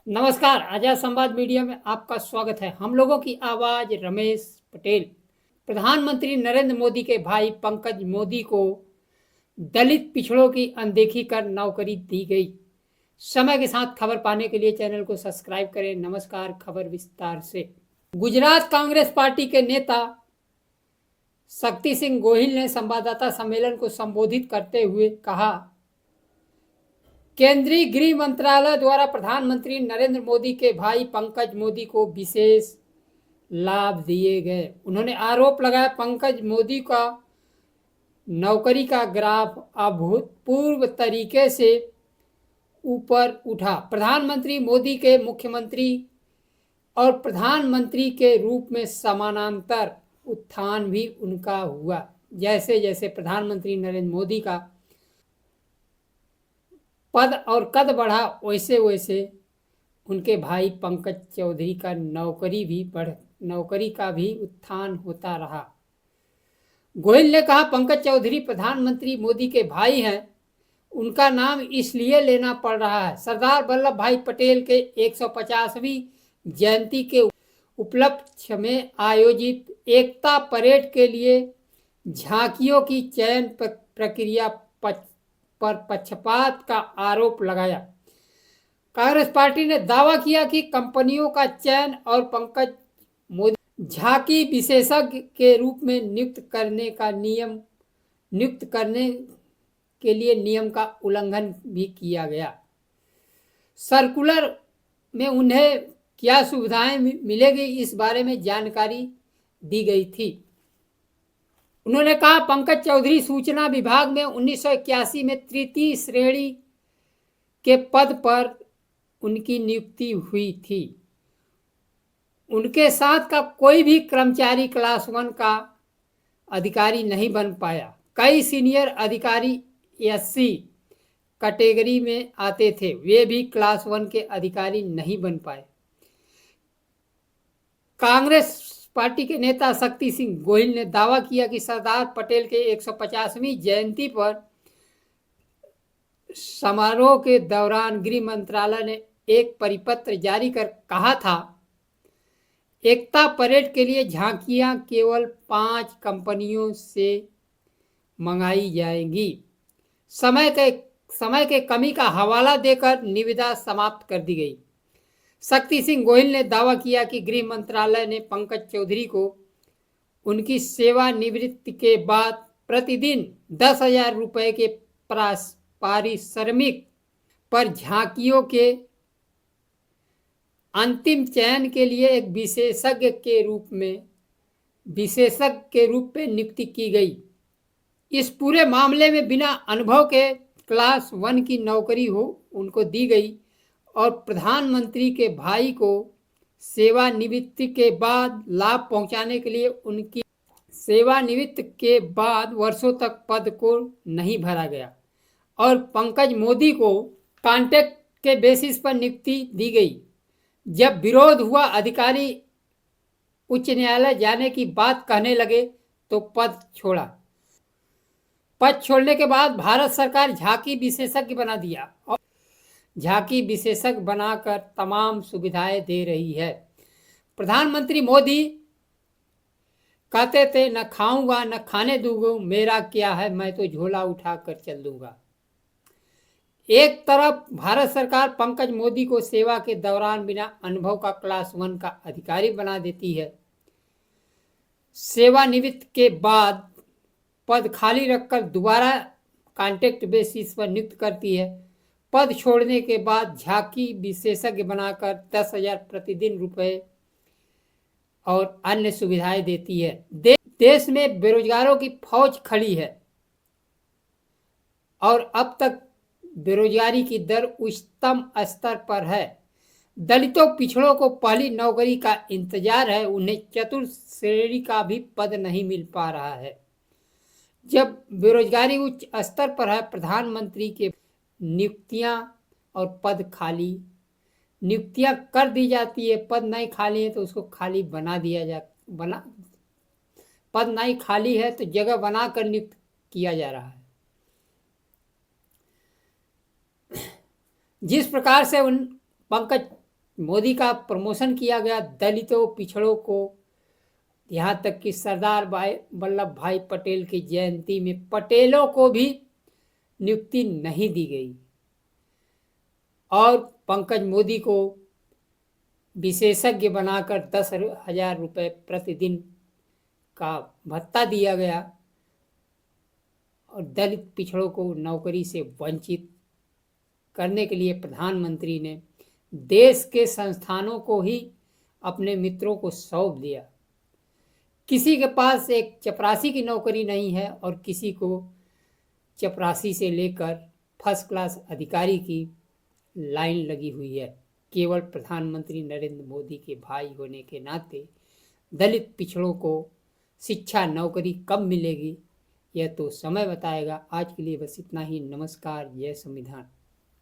नमस्कार, आजाद संवाद मीडिया में आपका स्वागत है। हम लोगों की आवाज रमेश पटेल। प्रधानमंत्री नरेंद्र मोदी के भाई पंकज मोदी को दलित पिछड़ों की अनदेखी कर नौकरी दी गई। समय के साथ खबर पाने के लिए चैनल को सब्सक्राइब करें। नमस्कार, खबर विस्तार से। गुजरात कांग्रेस पार्टी के नेता शक्ति सिंह गोहिल ने संवाददाता सम्मेलन को संबोधित करते हुए कहा, केंद्रीय गृह मंत्रालय द्वारा प्रधानमंत्री नरेंद्र मोदी के भाई पंकज मोदी को विशेष लाभ दिए गए। उन्होंने आरोप लगाया, पंकज मोदी का नौकरी का ग्राफ अभूतपूर्व तरीके से ऊपर उठा। प्रधानमंत्री मोदी के मुख्यमंत्री और प्रधानमंत्री के रूप में समानांतर उत्थान भी उनका हुआ। जैसे जैसे प्रधानमंत्री नरेंद्र मोदी का पद और कद बढ़ा, वैसे वैसे उनके भाई पंकज चौधरी का नौकरी का भी उत्थान होता रहा। गोयल ने कहा, पंकज चौधरी प्रधानमंत्री मोदी के भाई हैं। उनका नाम इसलिए लेना पड़ रहा है, सरदार वल्लभ भाई पटेल के 150वीं जयंती के उपलक्ष्य में आयोजित एकता परेड के लिए झांकियों की चयन प्रक्रिया पर पक्षपात का आरोप लगाया। कांग्रेस पार्टी ने दावा किया कि कंपनियों का चयन और पंकज मोदी झांकी विशेषज्ञ के रूप में नियुक्त करने के लिए नियम का उल्लंघन भी किया गया। सर्कुलर में उन्हें क्या सुविधाएं मिलेगी, इस बारे में जानकारी दी गई थी। उन्होंने कहा, पंकज चौधरी सूचना विभाग में 1981 में तृतीय श्रेणी के पद पर उनकी नियुक्ति हुई थी। उनके साथ का कोई भी कर्मचारी क्लास 1 का अधिकारी नहीं बन पाया। कई सीनियर अधिकारी SC कैटेगरी में आते थे, वे भी क्लास 1 के अधिकारी नहीं बन पाए। कांग्रेस पार्टी के नेता शक्ति सिंह गोहिल ने दावा किया कि सरदार पटेल के 150वीं जयंती पर समारोह के दौरान गृह मंत्रालय ने एक परिपत्र जारी कर कहा था, एकता परेड के लिए झांकियां केवल 5 कंपनियों से मंगाई जाएंगी। समय के कमी का हवाला देकर निविदा समाप्त कर दी गई। शक्ति सिंह गोहिल ने दावा किया कि गृह मंत्रालय ने पंकज चौधरी को उनकी सेवानिवृत्ति के बाद प्रतिदिन 10,000 रुपये के पारिश्रमिक पर झांकियों के अंतिम चयन के लिए एक विशेषज्ञ के रूप में नियुक्ति की गई। इस पूरे मामले में बिना अनुभव के क्लास 1 की नौकरी उनको दी गई और प्रधानमंत्री के भाई को सेवानिवृत्ति के बाद लाभ पहुंचाने के लिए उनकी सेवानिवृत्ति के बाद वर्षों तक पद को नहीं भरा गया और पंकज मोदी को कॉन्ट्रैक्ट के बेसिस पर नियुक्ति दी गई। जब विरोध हुआ, अधिकारी उच्च न्यायालय जाने की बात कहने लगे तो पद छोड़ा। पद छोड़ने के बाद भारत सरकार झांकी विशेषज्ञ बना दिया और झांकी विशेषज्ञ बनाकर तमाम सुविधाएं दे रही है। प्रधानमंत्री मोदी कहते थे, न खाऊंगा न खाने दूंगा, मेरा क्या है, मैं तो झोला उठा कर चल दूंगा। एक तरफ भारत सरकार पंकज मोदी को सेवा के दौरान बिना अनुभव का क्लास 1 का अधिकारी बना देती है, सेवानिवृत्ति के बाद पद खाली रखकर दोबारा कॉन्ट्रैक्ट बेसिस पर नियुक्त करती है, पद छोड़ने के बाद झांकी विशेषज्ञ बनाकर 10,000 प्रतिदिन रुपए और अन्य सुविधाएं देती है। देश में बेरोजगारों की फौज खड़ी है और अब तक बेरोजगारी की दर उच्चतम स्तर पर है। दलितों पिछड़ों को पहली नौकरी का इंतजार है, उन्हें चतुर्थ श्रेणी का भी पद नहीं मिल पा रहा है। जब बेरोजगारी उच्च स्तर पर है, प्रधानमंत्री के नियुक्तियां और पद खाली नियुक्तियां कर दी जाती है, पद नहीं खाली है तो उसको खाली पद नहीं खाली है तो जगह बनाकर नियुक्त किया जा रहा है। जिस प्रकार से पंकज मोदी का प्रमोशन किया गया दलितों पिछड़ों को, यहाँ तक कि सरदार भाई वल्लभ भाई पटेल की जयंती में पटेलों को भी नियुक्ति नहीं दी गई और पंकज मोदी को विशेषज्ञ बनाकर 10,000 रुपये प्रतिदिन का भत्ता दिया गया और दलित पिछड़ों को नौकरी से वंचित करने के लिए प्रधानमंत्री ने देश के संस्थानों को ही अपने मित्रों को सौंप दिया। किसी के पास एक चपरासी की नौकरी नहीं है और किसी को चपरासी से लेकर फर्स्ट क्लास अधिकारी की लाइन लगी हुई है। केवल प्रधानमंत्री नरेंद्र मोदी के भाई होने के नाते दलित पिछड़ों को शिक्षा नौकरी कब मिलेगी, यह तो समय बताएगा। आज के लिए बस इतना ही। नमस्कार। जय संविधान।